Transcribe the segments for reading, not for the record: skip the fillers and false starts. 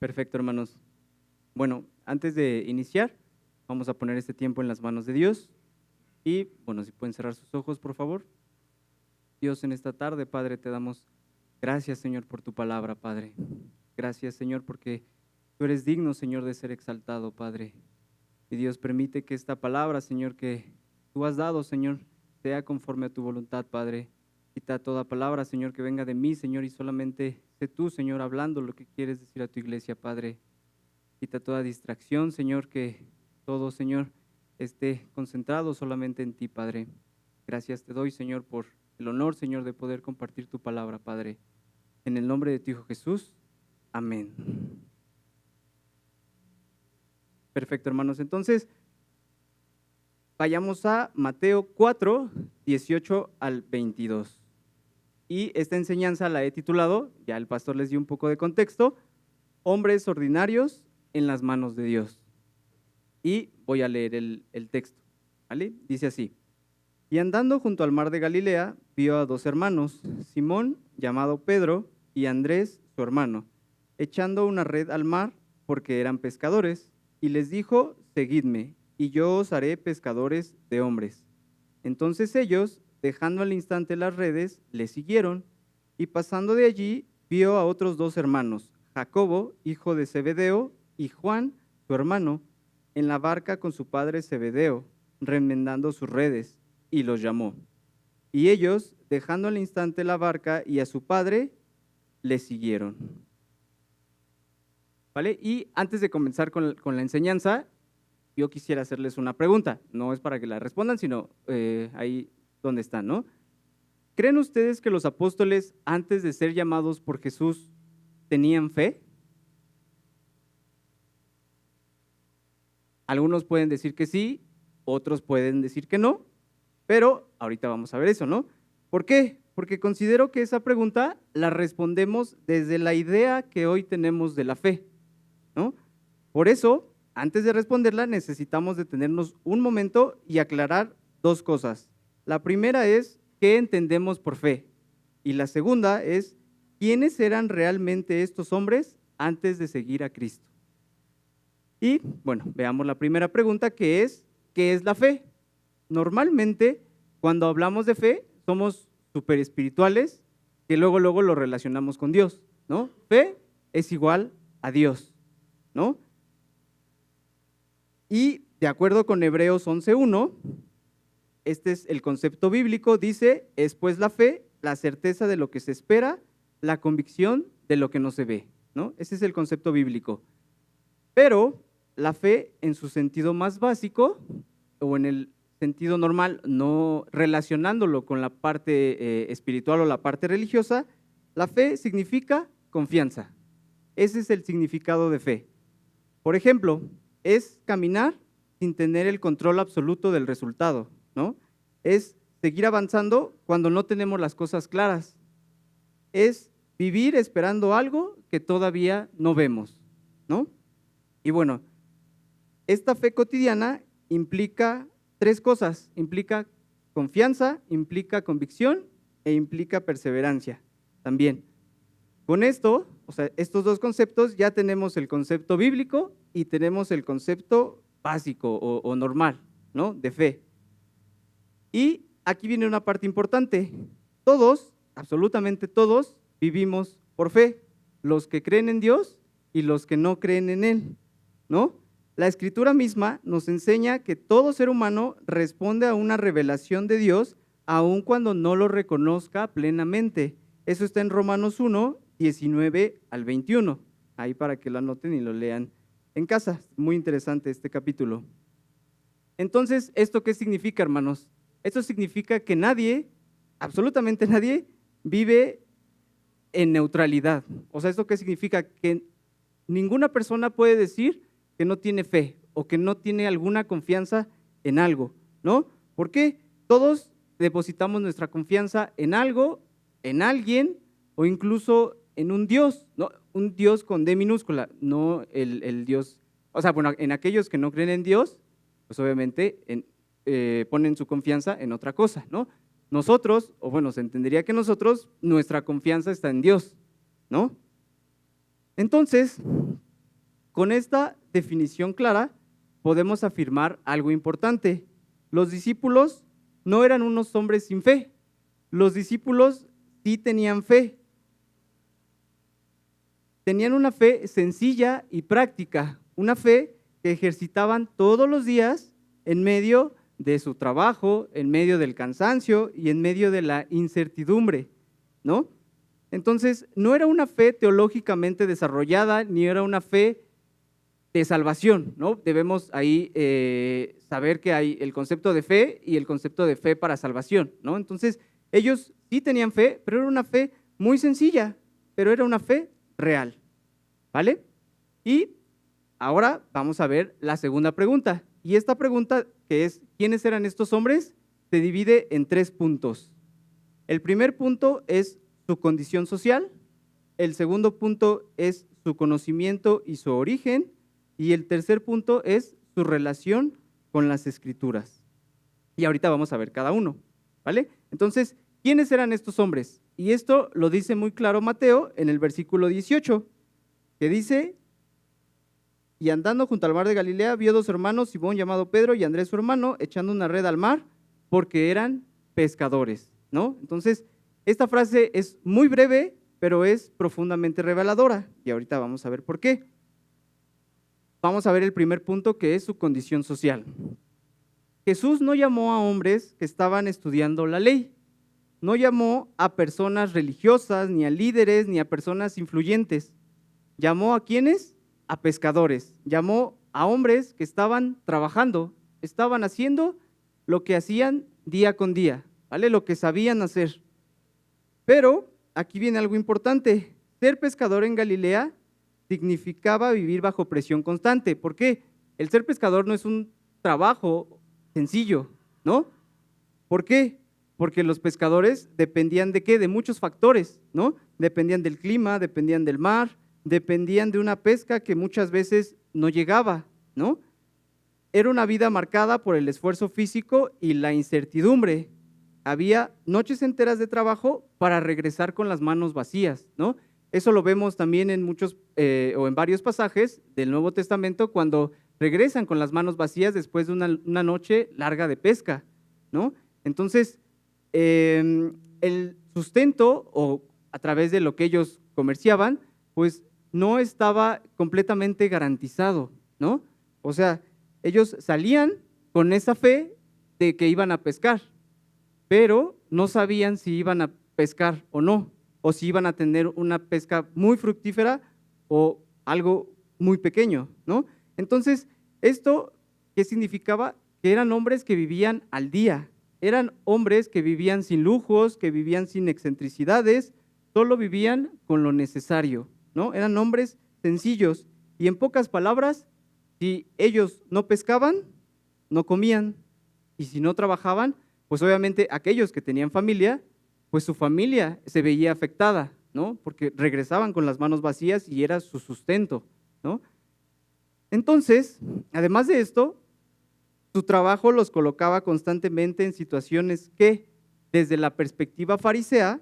Perfecto, hermanos. Bueno, antes de iniciar, vamos a poner este tiempo en las manos de Dios. Y, bueno, si pueden cerrar sus ojos, por favor. Dios, en esta tarde, Padre, te damos gracias, Señor, por tu palabra, Padre. Gracias, Señor, porque tú eres digno, Señor, de ser exaltado, Padre. Y Dios, permite que esta palabra, Señor, que tú has dado, Señor, sea conforme a tu voluntad, Padre. Quita toda palabra, Señor, que venga de mí, Señor, y solamente sé tú, Señor, hablando lo que quieres decir a tu iglesia, Padre. Quita toda distracción, Señor, que todo, Señor, esté concentrado solamente en ti, Padre. Gracias te doy, Señor, por el honor, Señor, de poder compartir tu palabra, Padre. En el nombre de tu Hijo Jesús. Amén. Perfecto, hermanos. Entonces, vayamos a Mateo 4, 18 al 22. Y esta enseñanza la he titulado, ya el pastor les dio un poco de contexto, Hombres ordinarios en las manos de Dios. Y voy a leer el texto, ¿vale? Dice así: Y andando junto al mar de Galilea, vio a dos hermanos, Simón, llamado Pedro, y Andrés, su hermano, echando una red al mar, porque eran pescadores, y les dijo: Seguidme, y yo os haré pescadores de hombres. Entonces ellos, dejando al instante las redes, le siguieron, y pasando de allí, vio a otros dos hermanos, Jacobo, hijo de Zebedeo, y Juan, su hermano, en la barca con su padre Zebedeo, remendando sus redes, y los llamó. Y ellos, dejando al instante la barca y a su padre, le siguieron. ¿Vale? Y antes de comenzar con la enseñanza, yo quisiera hacerles una pregunta. No es para que la respondan, sino ahí donde están, ¿no? ¿Creen ustedes que los apóstoles, antes de ser llamados por Jesús, tenían fe? Algunos pueden decir que sí, otros pueden decir que no, pero ahorita vamos a ver eso, ¿no? ¿Por qué? Porque considero que esa pregunta la respondemos desde la idea que hoy tenemos de la fe, ¿no? Por eso, antes de responderla, necesitamos detenernos un momento y aclarar dos cosas. La primera es, ¿qué entendemos por fe? Y la segunda es, ¿quiénes eran realmente estos hombres antes de seguir a Cristo? Y, bueno, veamos la primera pregunta, que es, ¿qué es la fe? Normalmente, cuando hablamos de fe, somos súper espirituales, que luego lo relacionamos con Dios, ¿no? Fe es igual a Dios, ¿no? Y de acuerdo con Hebreos 11:1, este es el concepto bíblico, dice, es pues la fe, la certeza de lo que se espera, la convicción de lo que no se ve, ¿no? Ese es el concepto bíblico. Pero la fe en su sentido más básico, o en el sentido normal, no relacionándolo con la parte espiritual o la parte religiosa, la fe significa confianza. Ese es el significado de fe. Por ejemplo, es caminar sin tener el control absoluto del resultado, ¿no? Es seguir avanzando cuando no tenemos las cosas claras. Es vivir esperando algo que todavía no vemos, ¿no? Y bueno, esta fe cotidiana implica tres cosas: implica confianza, implica convicción e implica perseverancia también. Con esto, o sea, estos dos conceptos, ya tenemos el concepto bíblico y tenemos el concepto básico o normal, ¿no? De fe. Y aquí viene una parte importante. Todos, absolutamente todos, vivimos por fe. Los que creen en Dios y los que no creen en Él, ¿no? La Escritura misma nos enseña que todo ser humano responde a una revelación de Dios, aun cuando no lo reconozca plenamente. Eso está en Romanos 1, 19 al 21. Ahí para que lo anoten y lo lean en casa. Muy interesante este capítulo. Entonces, ¿esto qué significa, hermanos? Esto significa que nadie, absolutamente nadie, vive en neutralidad. O sea, ¿esto qué significa? Que ninguna persona puede decir que no tiene fe o que no tiene alguna confianza en algo, ¿no? ¿Por qué? Todos depositamos nuestra confianza en algo, en alguien o incluso en un Dios, ¿no? Un Dios con D minúscula, no el Dios, o sea, bueno, en aquellos que no creen en Dios, pues obviamente ponen su confianza en otra cosa, ¿no? Nosotros, o bueno, se entendería que nosotros, nuestra confianza está en Dios, ¿no? Entonces, con esta definición clara podemos afirmar algo importante. Los discípulos no eran unos hombres sin fe. Los discípulos sí tenían fe. Tenían una fe sencilla y práctica, una fe que ejercitaban todos los días en medio de su trabajo, en medio del cansancio y en medio de la incertidumbre, ¿no? Entonces, no era una fe teológicamente desarrollada, ni era una fe de salvación, ¿no? Debemos ahí saber que hay el concepto de fe y el concepto de fe para salvación, ¿no? Entonces, ellos sí tenían fe, pero era una fe muy sencilla, pero era una fe real, ¿vale? Y ahora vamos a ver la segunda pregunta. Y esta pregunta, que es, ¿quiénes eran estos hombres?, se divide en 3 puntos. El primer punto es su condición social, el segundo punto es su conocimiento y su origen, y el tercer punto es su relación con las Escrituras. Y ahorita vamos a ver cada uno, ¿vale? Entonces, ¿quiénes eran estos hombres? Y esto lo dice muy claro Mateo en el versículo 18, que dice: y andando junto al mar de Galilea, vio 2 hermanos, Simón llamado Pedro y Andrés su hermano, echando una red al mar, porque eran pescadores, ¿no? Entonces, esta frase es muy breve, pero es profundamente reveladora, y ahorita vamos a ver por qué. Vamos a ver el primer punto, que es su condición social. Jesús no llamó a hombres que estaban estudiando la ley, no llamó a personas religiosas, ni a líderes, ni a personas influyentes. ¿Llamó a quiénes? A pescadores. Llamó a hombres que estaban trabajando, estaban haciendo lo que hacían día con día, ¿vale? Lo que sabían hacer. Pero aquí viene algo importante. Ser pescador en Galilea significaba vivir bajo presión constante. ¿Por qué? El ser pescador no es un trabajo sencillo, ¿no? ¿Por qué? Porque los pescadores dependían ¿de qué? De muchos factores, ¿no? Dependían del clima, dependían del mar, dependían de una pesca que muchas veces no llegaba, ¿no? Era una vida marcada por el esfuerzo físico y la incertidumbre. Había noches enteras de trabajo para regresar con las manos vacías, ¿no? Eso lo vemos también en muchos o en varios pasajes del Nuevo Testamento, cuando regresan con las manos vacías después de una noche larga de pesca, ¿no? Entonces, el sustento, o a través de lo que ellos comerciaban, pues no estaba completamente garantizado, ¿no? O sea, ellos salían con esa fe de que iban a pescar, pero no sabían si iban a pescar o no, o si iban a tener una pesca muy fructífera o algo muy pequeño, ¿no? Entonces, ¿esto qué significaba? Que eran hombres que vivían al día, eran hombres que vivían sin lujos, que vivían sin excentricidades, solo vivían con lo necesario, ¿no? Eran hombres sencillos, y en pocas palabras, si ellos no pescaban, no comían, y si no trabajaban, pues obviamente aquellos que tenían familia, pues su familia se veía afectada, ¿no? Porque regresaban con las manos vacías y era su sustento, ¿no? Entonces, además de esto, su trabajo los colocaba constantemente en situaciones que, desde la perspectiva farisea,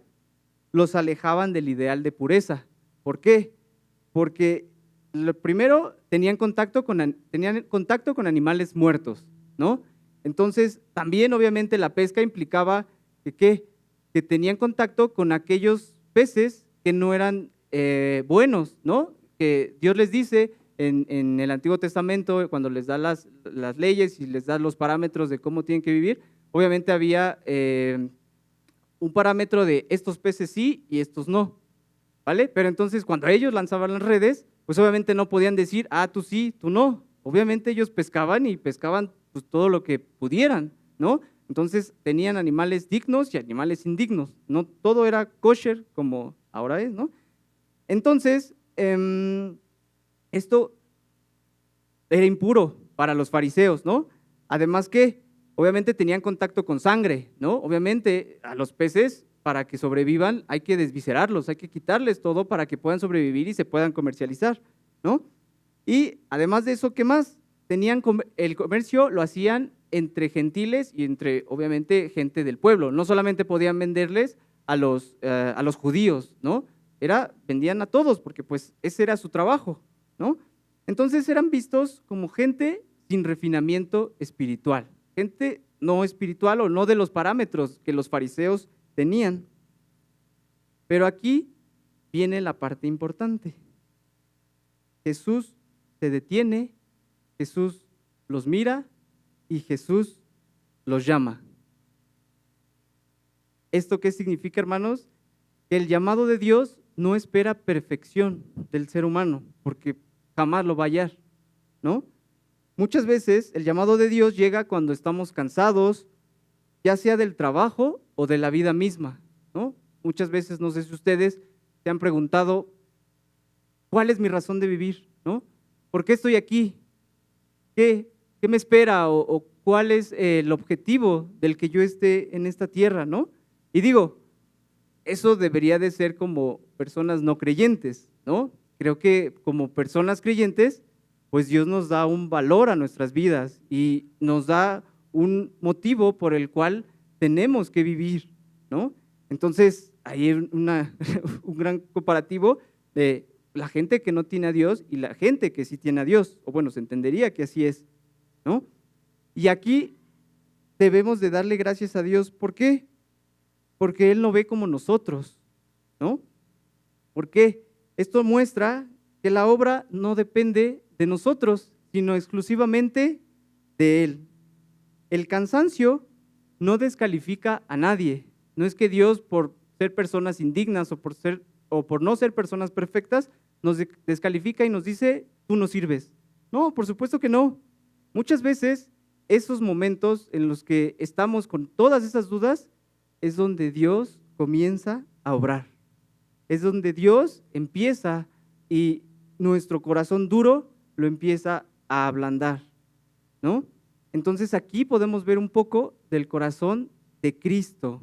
los alejaban del ideal de pureza. ¿Por qué? Porque primero tenían contacto con animales muertos, ¿no? Entonces, también obviamente la pesca implicaba que tenían contacto con aquellos peces que no eran buenos, ¿no? Que Dios les dice en el Antiguo Testamento, cuando les da las leyes y les da los parámetros de cómo tienen que vivir, obviamente había un parámetro de estos peces sí y estos no, ¿vale? Pero entonces cuando ellos lanzaban las redes, pues obviamente no podían decir, tú sí, tú no. Obviamente ellos pescaban y pescaban pues todo lo que pudieran, ¿no? Entonces tenían animales dignos y animales indignos, no todo era kosher como ahora es, ¿no? Entonces, esto era impuro para los fariseos, ¿no? Además que obviamente tenían contacto con sangre, ¿no? Obviamente a los peces, para que sobrevivan, hay que desviscerarlos, hay que quitarles todo para que puedan sobrevivir y se puedan comercializar, ¿no? Y además de eso, ¿qué más? El comercio lo hacían entre gentiles y entre, obviamente, gente del pueblo. No solamente podían venderles a los judíos, ¿no? Vendían a todos, porque pues ese era su trabajo, ¿no? Entonces eran vistos como gente sin refinamiento espiritual, gente no espiritual o no de los parámetros que los fariseos tenían. Pero aquí viene la parte importante. Jesús se detiene, Jesús los mira y Jesús los llama. ¿Esto qué significa, hermanos? Que el llamado de Dios no espera perfección del ser humano, porque jamás lo va a hallar, ¿no? Muchas veces el llamado de Dios llega cuando estamos cansados, ya sea del trabajo o de la vida misma, ¿no? Muchas veces, no sé si ustedes se han preguntado, ¿cuál es mi razón de vivir? ¿No? ¿Por qué estoy aquí? ¿Qué me espera? ¿O cuál es el objetivo del que yo esté en esta tierra? ¿No? Y digo, eso debería de ser como personas no creyentes, ¿no? Creo que como personas creyentes, pues Dios nos da un valor a nuestras vidas y nos da un motivo por el cual tenemos que vivir, ¿no? Entonces, ahí hay un gran comparativo de la gente que no tiene a Dios y la gente que sí tiene a Dios, o bueno, se entendería que así es, ¿no? Y aquí debemos de darle gracias a Dios, ¿por qué? Porque Él no ve como nosotros, ¿no? ¿Por qué? Esto muestra que la obra no depende de nosotros, sino exclusivamente de Él. El cansancio no descalifica a nadie. No es que Dios, por ser personas indignas o por no ser personas perfectas, nos descalifica y nos dice, tú no sirves. No, por supuesto que no. Muchas veces esos momentos en los que estamos con todas esas dudas es donde Dios comienza a obrar. Es donde Dios empieza y nuestro corazón duro lo empieza a ablandar, ¿no? Entonces aquí podemos ver un poco del corazón de Cristo.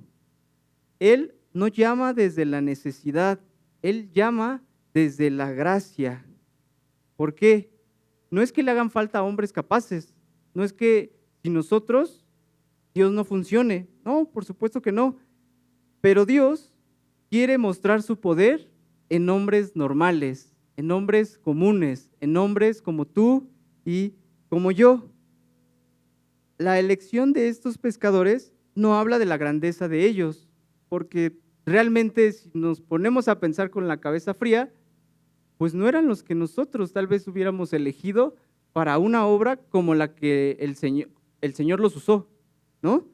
Él no llama desde la necesidad, Él llama desde la gracia. ¿Por qué? No es que le hagan falta a hombres capaces, no es que sin nosotros Dios no funcione, no, por supuesto que no, pero Dios quiere mostrar su poder en hombres normales, en hombres comunes, en hombres como tú y como yo. La elección de estos pescadores no habla de la grandeza de ellos, porque realmente si nos ponemos a pensar con la cabeza fría, pues no eran los que nosotros tal vez hubiéramos elegido para una obra como la que el Señor los usó, ¿no?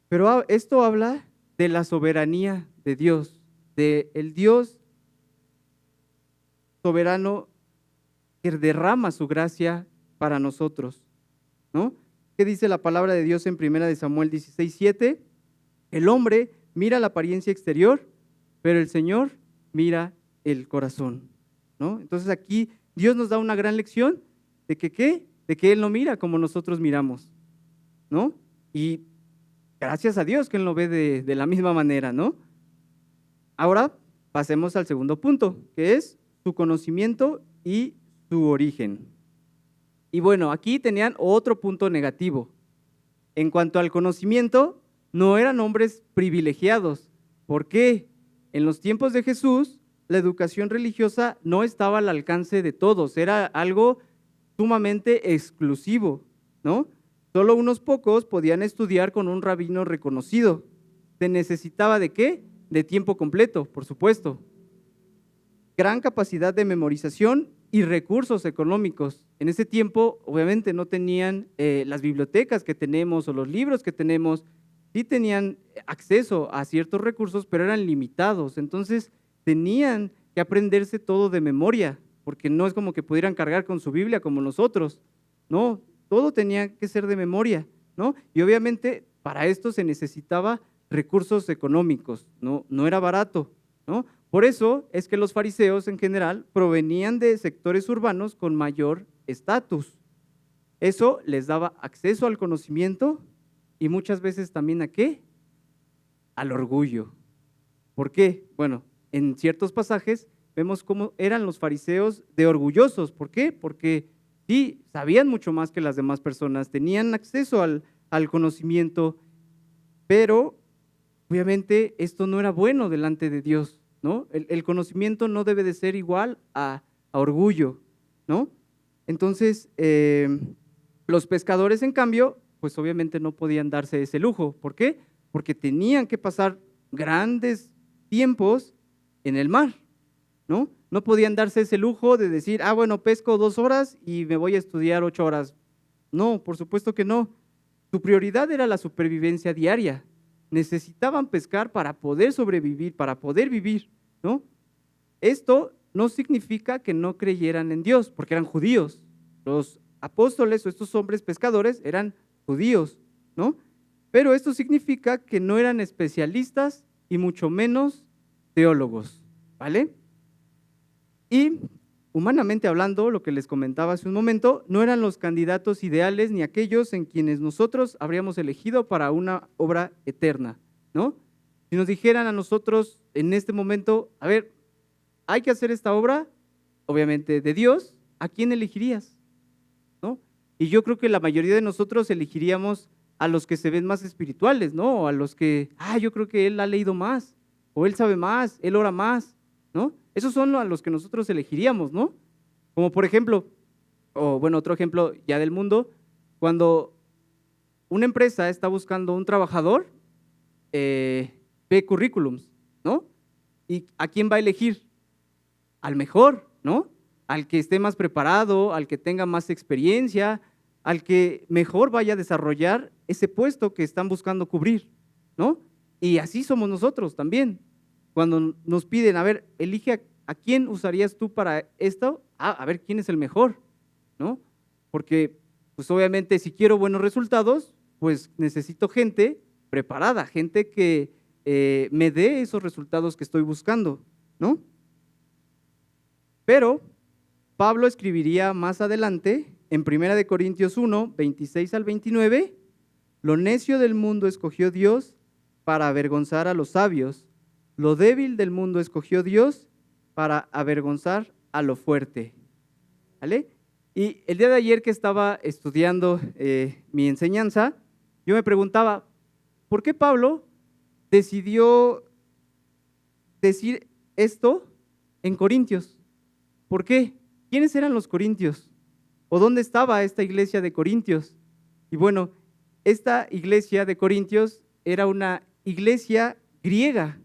Pero esto habla de la soberanía de Dios, de el Dios soberano que derrama su gracia para nosotros, ¿no? ¿Qué dice la palabra de Dios en 1 de Samuel 16:7? El hombre mira la apariencia exterior, pero el Señor mira el corazón, ¿no? Entonces aquí Dios nos da una gran lección de que ¿qué? De que Él no mira como nosotros miramos, ¿no? Y gracias a Dios que Él lo ve de la misma manera, ¿no? Ahora pasemos al segundo punto, que es su conocimiento y su origen. Y bueno, aquí tenían otro punto negativo. En cuanto al conocimiento, no eran hombres privilegiados. ¿Por qué? En los tiempos de Jesús, la educación religiosa no estaba al alcance de todos, era algo sumamente exclusivo, ¿no? Solo unos pocos podían estudiar con un rabino reconocido. ¿Se necesitaba de qué? De tiempo completo, por supuesto. Gran capacidad de memorización y recursos económicos. En ese tiempo, obviamente, no tenían las bibliotecas que tenemos o los libros que tenemos. Sí tenían acceso a ciertos recursos, pero eran limitados. Entonces, tenían que aprenderse todo de memoria, porque no es como que pudieran cargar con su Biblia como nosotros. No, todo tenía que ser de memoria, ¿no? Y obviamente, para esto se necesitaba recursos económicos, no era barato, ¿no? Por eso es que los fariseos en general provenían de sectores urbanos con mayor estatus. Eso les daba acceso al conocimiento y muchas veces también ¿a qué? Al orgullo. ¿Por qué? Bueno, en ciertos pasajes vemos cómo eran los fariseos de orgullosos. ¿Por qué? Porque sí, sabían mucho más que las demás personas, tenían acceso al conocimiento, pero obviamente esto no era bueno delante de Dios, ¿no? El conocimiento no debe de ser igual a orgullo. ¿no? Entonces, los pescadores, en cambio, pues obviamente no podían darse ese lujo. ¿Por qué? Porque tenían que pasar grandes tiempos en el mar, ¿no? No podían darse ese lujo de decir, bueno, pesco 2 horas y me voy a estudiar 8 horas. No, por supuesto que no. Su prioridad era la supervivencia diaria. Necesitaban pescar para poder sobrevivir, para poder vivir, ¿no? Esto no significa que no creyeran en Dios, porque eran judíos. Los apóstoles o estos hombres pescadores eran judíos, ¿no? Pero esto significa que no eran especialistas y mucho menos teólogos, ¿vale? Y humanamente hablando, lo que les comentaba hace un momento, no eran los candidatos ideales ni aquellos en quienes nosotros habríamos elegido para una obra eterna, ¿no? Si nos dijeran a nosotros en este momento, a ver, hay que hacer esta obra, obviamente de Dios, ¿a quién elegirías? ¿No? Y yo creo que la mayoría de nosotros elegiríamos a los que se ven más espirituales, ¿no? O a los que, yo creo que él ha leído más, o él sabe más, él ora más, ¿no? Esos son a los que nosotros elegiríamos, ¿no? Como por ejemplo, o bueno, otro ejemplo ya del mundo, cuando una empresa está buscando un trabajador, ve currículums, ¿no? ¿Y a quién va a elegir? Al mejor, ¿no? Al que esté más preparado, al que tenga más experiencia, al que mejor vaya a desarrollar ese puesto que están buscando cubrir, ¿no? Y así somos nosotros también. Cuando nos piden, a ver, elige a quién usarías tú para esto, a ver quién es el mejor, ¿no? Porque, pues obviamente, si quiero buenos resultados, pues necesito gente preparada, gente que me dé esos resultados que estoy buscando, ¿no? Pero Pablo escribiría más adelante, en 1 Corintios 1, 26 al 29, lo necio del mundo escogió Dios para avergonzar a los sabios, lo débil del mundo escogió Dios para avergonzar a lo fuerte. ¿Vale? Y el día de ayer que estaba estudiando mi enseñanza, yo me preguntaba, ¿por qué Pablo decidió decir esto en Corintios? ¿Por qué? ¿Quiénes eran los corintios? ¿O dónde estaba esta iglesia de Corintios? Y bueno, esta iglesia de Corintios era una iglesia griega.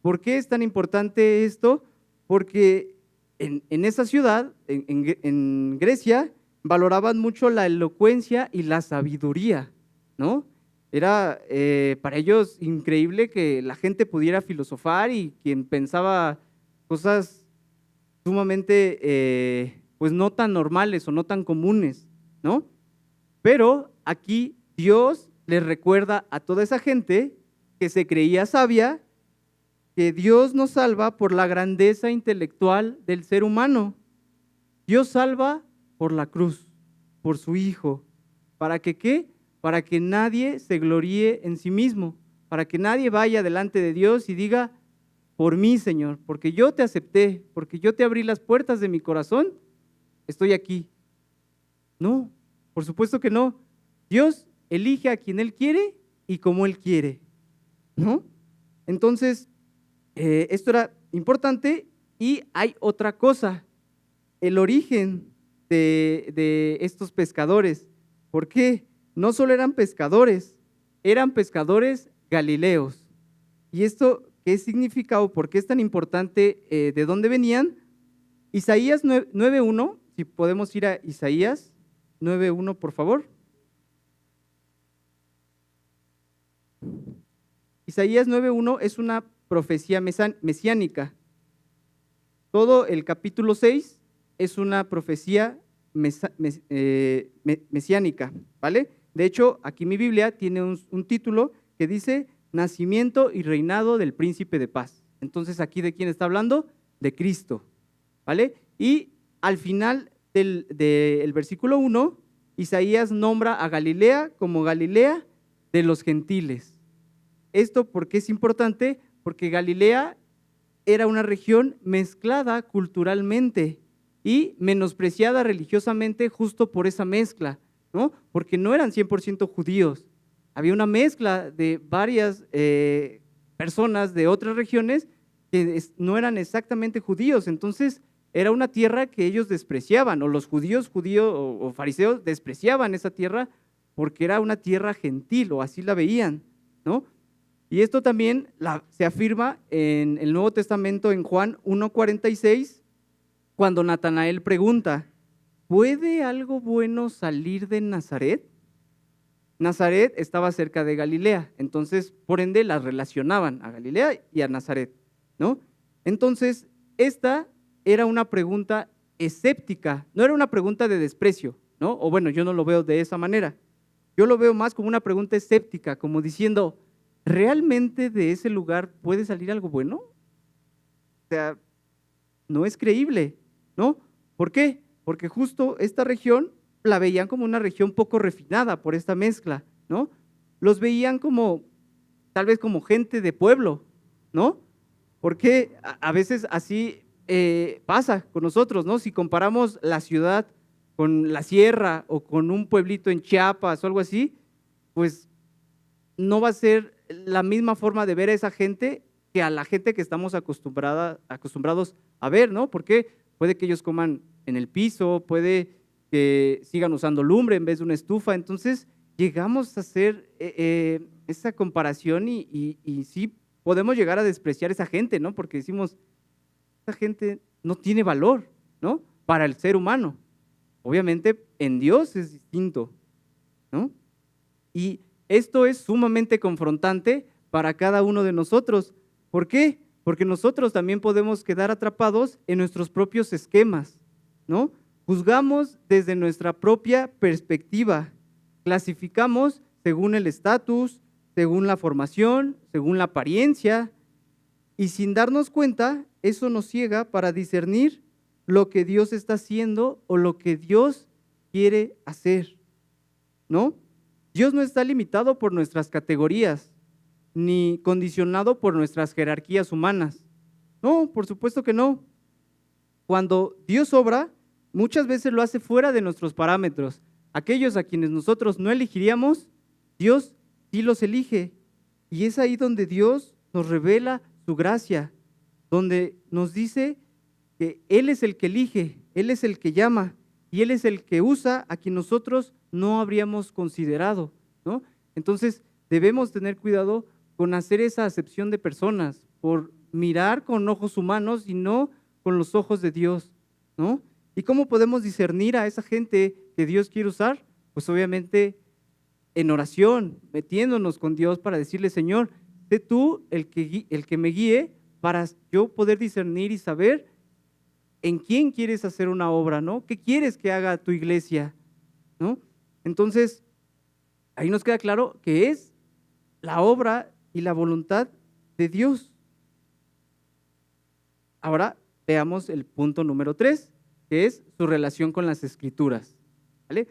¿Por qué es tan importante esto? Porque en esa ciudad, en Grecia, valoraban mucho la elocuencia y la sabiduría, ¿no? Era para ellos increíble que la gente pudiera filosofar y quien pensaba cosas sumamente, pues no tan normales o no tan comunes, ¿no? Pero aquí Dios les recuerda a toda esa gente que se creía sabia que Dios nos salva por la grandeza intelectual del ser humano. Dios salva por la cruz, por su Hijo. ¿Para que qué? Para que nadie se gloríe en sí mismo, para que nadie vaya delante de Dios y diga, por mí, Señor, porque yo te acepté, porque yo te abrí las puertas de mi corazón, estoy aquí. No, por supuesto que no. Dios elige a quien Él quiere y como Él quiere, ¿no? Entonces, esto era importante y hay otra cosa, el origen de estos pescadores. ¿Por qué? No solo eran pescadores galileos. ¿Y esto qué significa o por qué es tan importante de dónde venían? Isaías 9:1, si podemos ir a Isaías 9:1, por favor. Isaías 9:1 es una profecía mesiánica. Todo el capítulo 6 es una profecía mesiánica, ¿vale? De hecho, aquí mi Biblia tiene un título que dice Nacimiento y reinado del príncipe de paz. Entonces, ¿aquí de quién está hablando? De Cristo, ¿vale? Y al final del versículo 1, Isaías nombra a Galilea como Galilea de los gentiles. ¿Esto por qué es importante? Porque Galilea era una región mezclada culturalmente y menospreciada religiosamente justo por esa mezcla, ¿no? Porque no eran 100% judíos. Había una mezcla de varias personas de otras regiones que no eran exactamente judíos. Entonces, era una tierra que ellos despreciaban, o los judíos o fariseos despreciaban esa tierra porque era una tierra gentil, o así la veían, ¿no? Y esto también se afirma en el Nuevo Testamento en Juan 1:46, cuando Natanael pregunta, ¿puede algo bueno salir de Nazaret? Nazaret estaba cerca de Galilea, entonces por ende las relacionaban a Galilea y a Nazaret, ¿no? Entonces, esta era una pregunta escéptica, no era una pregunta de desprecio, ¿no? O bueno, yo no lo veo de esa manera. Yo lo veo más como una pregunta escéptica, como diciendo, ¿realmente de ese lugar puede salir algo bueno? O sea, no es creíble, ¿no? ¿Por qué? Porque justo esta región la veían como una región poco refinada por esta mezcla, ¿no? Los veían como, tal vez como gente de pueblo, ¿no? Porque a veces así pasa con nosotros, ¿no? Si comparamos la ciudad con la sierra o con un pueblito en Chiapas o algo así, pues no va a ser la misma forma de ver a esa gente que a la gente que estamos acostumbrados a ver, ¿no? Porque puede que ellos coman en el piso, puede que sigan usando lumbre en vez de una estufa. Entonces, llegamos a hacer esa comparación y sí podemos llegar a despreciar a esa gente, ¿no? Porque decimos, esa gente no tiene valor, ¿no? Para el ser humano. Obviamente, en Dios es distinto, ¿no? Y esto es sumamente confrontante para cada uno de nosotros. ¿Por qué? Porque nosotros también podemos quedar atrapados en nuestros propios esquemas, ¿no? Juzgamos desde nuestra propia perspectiva, clasificamos según el estatus, según la formación, según la apariencia, y sin darnos cuenta, eso nos ciega para discernir lo que Dios está haciendo o lo que Dios quiere hacer, ¿no? Dios no está limitado por nuestras categorías, ni condicionado por nuestras jerarquías humanas. No, por supuesto que no. Cuando Dios obra, muchas veces lo hace fuera de nuestros parámetros. Aquellos a quienes nosotros no elegiríamos, Dios sí los elige. Y es ahí donde Dios nos revela su gracia, donde nos dice que Él es el que elige, Él es el que llama y Él es el que usa a quien nosotros no habríamos considerado, ¿no? Entonces, debemos tener cuidado con hacer esa acepción de personas, por mirar con ojos humanos y no con los ojos de Dios, ¿no? ¿Y cómo podemos discernir a esa gente que Dios quiere usar? Pues obviamente en oración, metiéndonos con Dios para decirle, Señor, sé tú el que me guíe para yo poder discernir y saber en quién quieres hacer una obra, ¿no? ¿Qué quieres que haga tu iglesia, ¿no? Entonces, ahí nos queda claro que es la obra y la voluntad de Dios. Ahora veamos el punto número 3, que es su relación con las escrituras, ¿vale?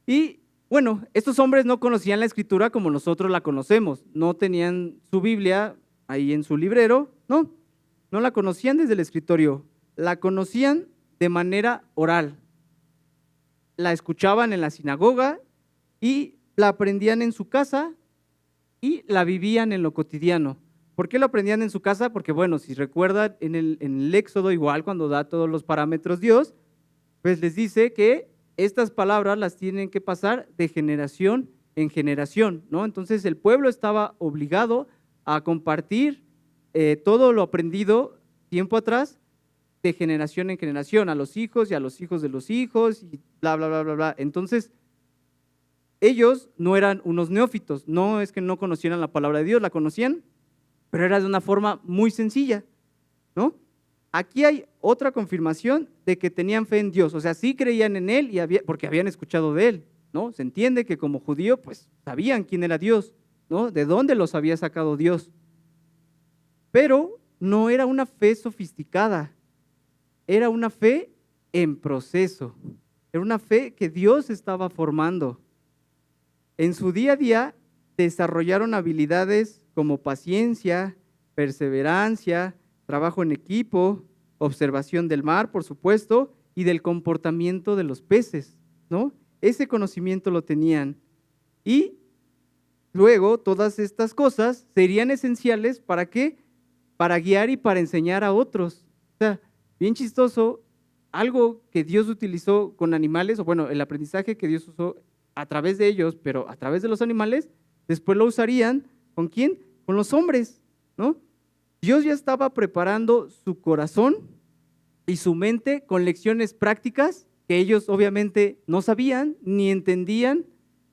Y bueno, estos hombres no conocían la escritura como nosotros la conocemos, no tenían su Biblia ahí en su librero, no la conocían desde el escritorio, la conocían de manera oral, la escuchaban en la sinagoga y la aprendían en su casa y la vivían en lo cotidiano. ¿Por qué lo aprendían en su casa? Porque bueno, si recuerdan en el Éxodo igual, cuando da todos los parámetros Dios, pues les dice que estas palabras las tienen que pasar de generación en generación, ¿no? Entonces el pueblo estaba obligado a compartir todo lo aprendido tiempo atrás de generación en generación, a los hijos y a los hijos de los hijos y bla, bla, bla, bla, bla. Entonces, ellos no eran unos neófitos, no es que no conocieran la palabra de Dios, la conocían, pero era de una forma muy sencilla, ¿no? Aquí hay otra confirmación de que tenían fe en Dios, o sea, sí creían en Él porque habían escuchado de Él, ¿no? Se entiende que como judío, pues sabían quién era Dios, ¿no? De dónde los había sacado Dios. Pero no era una fe sofisticada, era una fe en proceso, era una fe que Dios estaba formando. En su día a día desarrollaron habilidades como paciencia, perseverancia, trabajo en equipo, observación del mar, por supuesto, y del comportamiento de los peces, ¿no? Ese conocimiento lo tenían. Y luego todas estas cosas serían esenciales ¿para qué? Para guiar y para enseñar a otros. O sea, bien chistoso, algo que Dios utilizó con animales, o bueno, el aprendizaje que Dios usó a través de ellos, pero a través de los animales, después lo usarían, ¿con quién? Con los hombres, ¿no? Dios ya estaba preparando su corazón y su mente con lecciones prácticas que ellos obviamente no sabían ni entendían,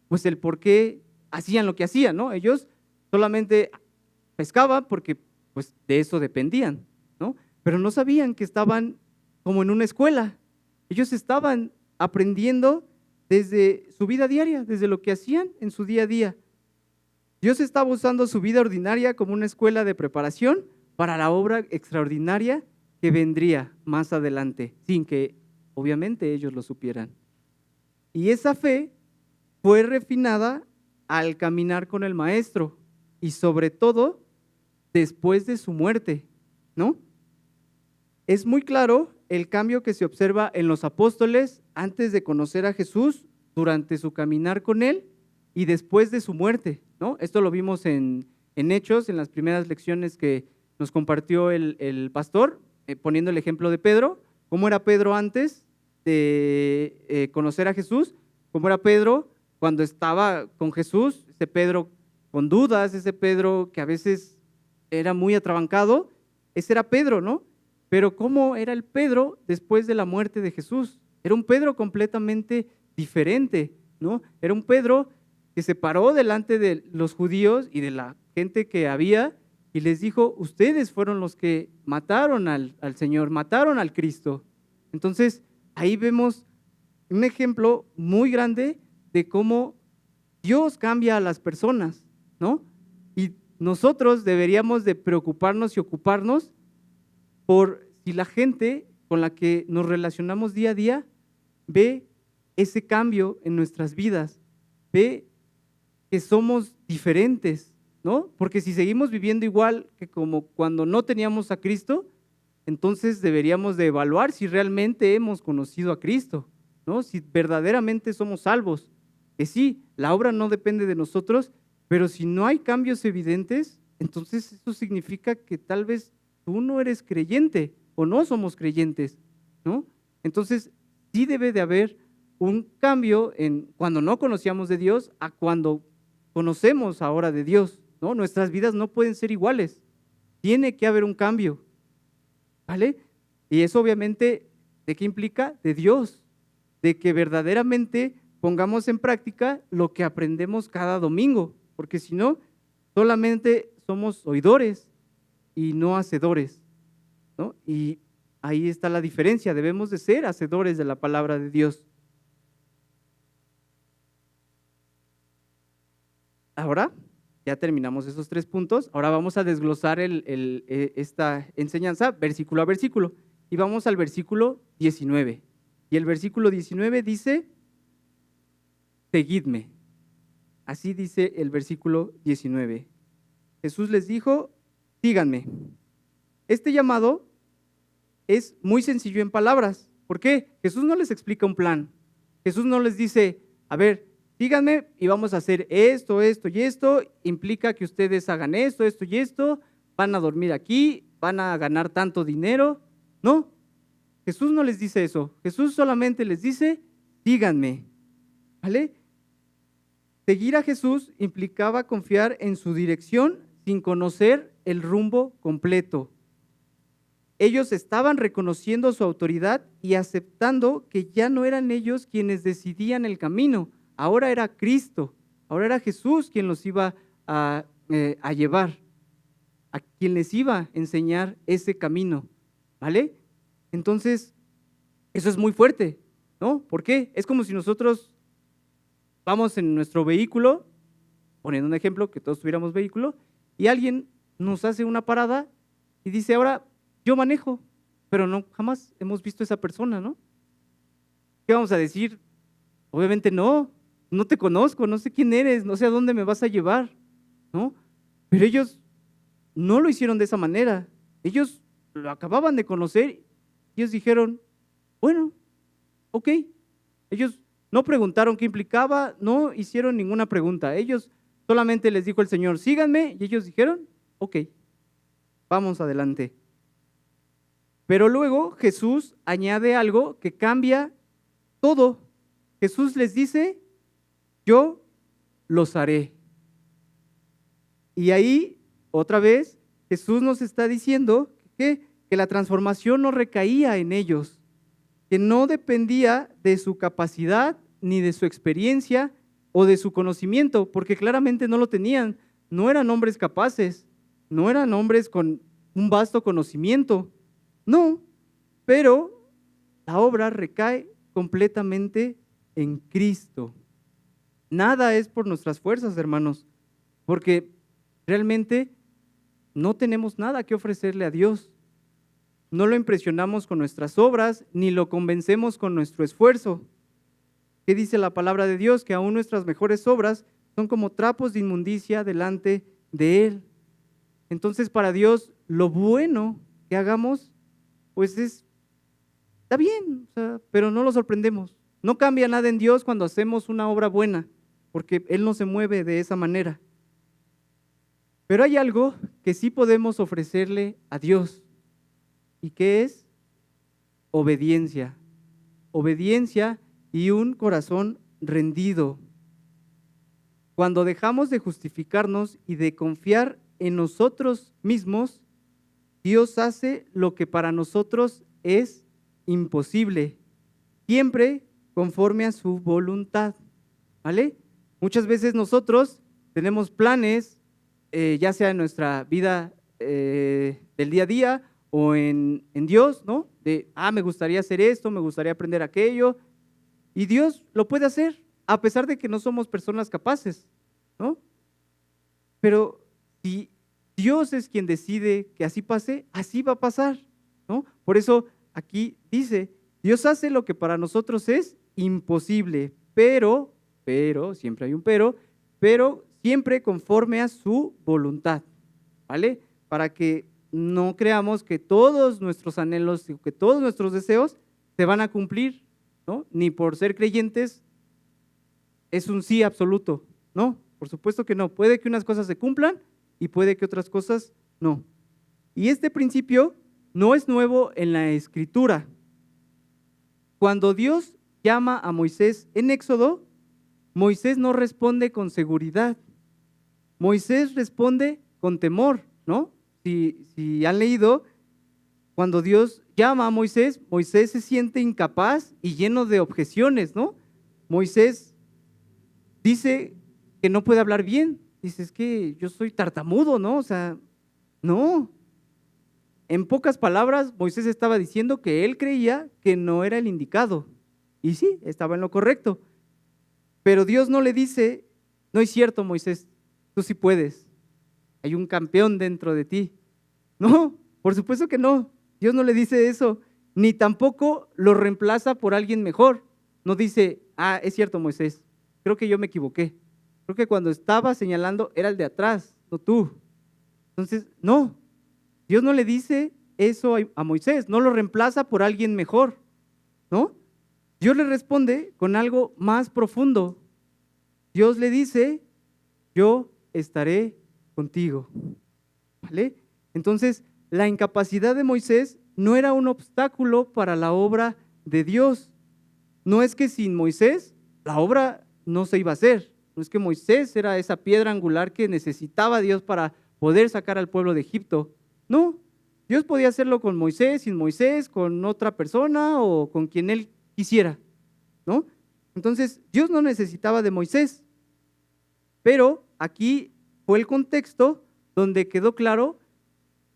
pues el por qué hacían lo que hacían, ¿no? Ellos solamente pescaban porque pues de eso dependían, ¿no? Pero no sabían que estaban como en una escuela. Ellos estaban aprendiendo desde su vida diaria, desde lo que hacían en su día a día. Dios estaba usando su vida ordinaria como una escuela de preparación para la obra extraordinaria que vendría más adelante, sin que obviamente ellos lo supieran. Y esa fe fue refinada al caminar con el Maestro y sobre todo después de su muerte, ¿no? Es muy claro el cambio que se observa en los apóstoles antes de conocer a Jesús, durante su caminar con él y después de su muerte, ¿no? Esto lo vimos en Hechos, en las primeras lecciones que nos compartió el pastor, poniendo el ejemplo de Pedro, cómo era Pedro antes de conocer a Jesús, cómo era Pedro cuando estaba con Jesús, ese Pedro con dudas, ese Pedro que a veces era muy atrabancado, ese era Pedro, ¿no? Pero ¿cómo era el Pedro después de la muerte de Jesús? Era un Pedro completamente diferente, ¿no? Era un Pedro que se paró delante de los judíos y de la gente que había y les dijo, ustedes fueron los que mataron al Señor, mataron al Cristo. Entonces, ahí vemos un ejemplo muy grande de cómo Dios cambia a las personas, ¿no? Y nosotros deberíamos de preocuparnos y ocuparnos por si la gente con la que nos relacionamos día a día ve ese cambio en nuestras vidas, ve que somos diferentes, ¿no? Porque si seguimos viviendo igual que como cuando no teníamos a Cristo, entonces deberíamos de evaluar si realmente hemos conocido a Cristo, ¿no? Si verdaderamente somos salvos. Que sí, la obra no depende de nosotros, pero si no hay cambios evidentes, entonces eso significa que tal vez tú no eres creyente o no somos creyentes, ¿no? Entonces sí debe de haber un cambio en cuando no conocíamos de Dios a cuando conocemos ahora de Dios, ¿no? Nuestras vidas no pueden ser iguales. Tiene que haber un cambio, ¿vale? Y eso obviamente, ¿de qué implica? De Dios, de que verdaderamente pongamos en práctica lo que aprendemos cada domingo, porque si no, solamente somos oidores y no hacedores, ¿no? Y ahí está la diferencia, debemos de ser hacedores de la palabra de Dios. Ahora, ya terminamos esos 3 puntos, ahora vamos a desglosar esta enseñanza versículo a versículo y vamos al versículo 19. Y el versículo 19 dice, seguidme. Así dice el versículo 19. Jesús les dijo, síganme. Este llamado es muy sencillo en palabras. ¿Por qué? Jesús no les explica un plan. Jesús no les dice, a ver, síganme y vamos a hacer esto, esto y esto. Implica que ustedes hagan esto, esto y esto. Van a dormir aquí, van a ganar tanto dinero. No, Jesús no les dice eso. Jesús solamente les dice, síganme. ¿Vale? Seguir a Jesús implicaba confiar en su dirección sin conocer el rumbo completo. Ellos estaban reconociendo su autoridad y aceptando que ya no eran ellos quienes decidían el camino, ahora era Cristo, ahora era Jesús quien los iba a llevar, a quien les iba a enseñar ese camino, ¿vale? Entonces, eso es muy fuerte, ¿no? ¿Por qué? Es como si nosotros vamos en nuestro vehículo, poniendo un ejemplo, que todos tuviéramos vehículo, y alguien nos hace una parada y dice, ahora yo manejo, pero no, jamás hemos visto a esa persona, ¿no? ¿Qué vamos a decir? Obviamente no te conozco, no sé quién eres, no sé a dónde me vas a llevar, ¿no? Pero ellos no lo hicieron de esa manera, ellos lo acababan de conocer, y ellos dijeron, bueno, ok, ellos no preguntaron qué implicaba, no hicieron ninguna pregunta, ellos solamente les dijo el Señor, síganme, y ellos dijeron, ok, vamos adelante. Pero luego Jesús añade algo que cambia todo. Jesús les dice, yo los haré. Y ahí, otra vez, Jesús nos está diciendo que la transformación no recaía en ellos, que no dependía de su capacidad, ni de su experiencia o de su conocimiento, porque claramente no lo tenían. No eran hombres capaces, no eran hombres con un vasto conocimiento, no, pero la obra recae completamente en Cristo. Nada es por nuestras fuerzas, hermanos, porque realmente no tenemos nada que ofrecerle a Dios. No lo impresionamos con nuestras obras, ni lo convencemos con nuestro esfuerzo. ¿Qué dice la palabra de Dios? Que aún nuestras mejores obras son como trapos de inmundicia delante de Él. Entonces, para Dios, lo bueno que hagamos, pues está bien, pero no lo sorprendemos. No cambia nada en Dios cuando hacemos una obra buena, porque Él no se mueve de esa manera. Pero hay algo que sí podemos ofrecerle a Dios, y que es obediencia. Obediencia y un corazón rendido. Cuando dejamos de justificarnos y de confiar en nosotros mismos, Dios hace lo que para nosotros es imposible, siempre conforme a su voluntad, ¿vale? Muchas veces nosotros tenemos planes, ya sea en nuestra vida del día a día o en Dios, ¿no? Me gustaría hacer esto, me gustaría aprender aquello, y Dios lo puede hacer, a pesar de que no somos personas capaces, ¿no? Pero si Dios es quien decide que así pase, así va a pasar, ¿no? Por eso aquí dice, Dios hace lo que para nosotros es imposible, pero, siempre hay un pero siempre conforme a su voluntad, ¿vale? Para que no creamos que todos nuestros anhelos, que todos nuestros deseos se van a cumplir, ¿no? Ni por ser creyentes es un sí absoluto, ¿no? Por supuesto que no. Puede que unas cosas se cumplan y puede que otras cosas no. Y este principio no es nuevo en la Escritura. Cuando Dios llama a Moisés en Éxodo, Moisés no responde con seguridad. Moisés responde con temor, ¿no? Si han leído, cuando Dios llama a Moisés, Moisés se siente incapaz y lleno de objeciones, ¿no? Moisés dice que no puede hablar bien. Dice, es que yo soy tartamudo, ¿no? O sea, no. En pocas palabras, Moisés estaba diciendo que él creía que no era el indicado. Y sí, estaba en lo correcto. Pero Dios no le dice, no es cierto, Moisés, tú sí puedes. Hay un campeón dentro de ti. No, por supuesto que no. Dios no le dice eso, ni tampoco lo reemplaza por alguien mejor. No dice, es cierto, Moisés, creo que yo me equivoqué. Creo que cuando estaba señalando era el de atrás, no tú. Entonces, no, Dios no le dice eso a Moisés, no lo reemplaza por alguien mejor, ¿no? Dios le responde con algo más profundo. Dios le dice, yo estaré contigo, ¿vale? Entonces, la incapacidad de Moisés no era un obstáculo para la obra de Dios. No es que sin Moisés la obra no se iba a hacer. No es que Moisés era esa piedra angular que necesitaba Dios para poder sacar al pueblo de Egipto. No, Dios podía hacerlo con Moisés, sin Moisés, con otra persona o con quien él quisiera, ¿no? Entonces, Dios no necesitaba de Moisés. Pero aquí fue el contexto donde quedó claro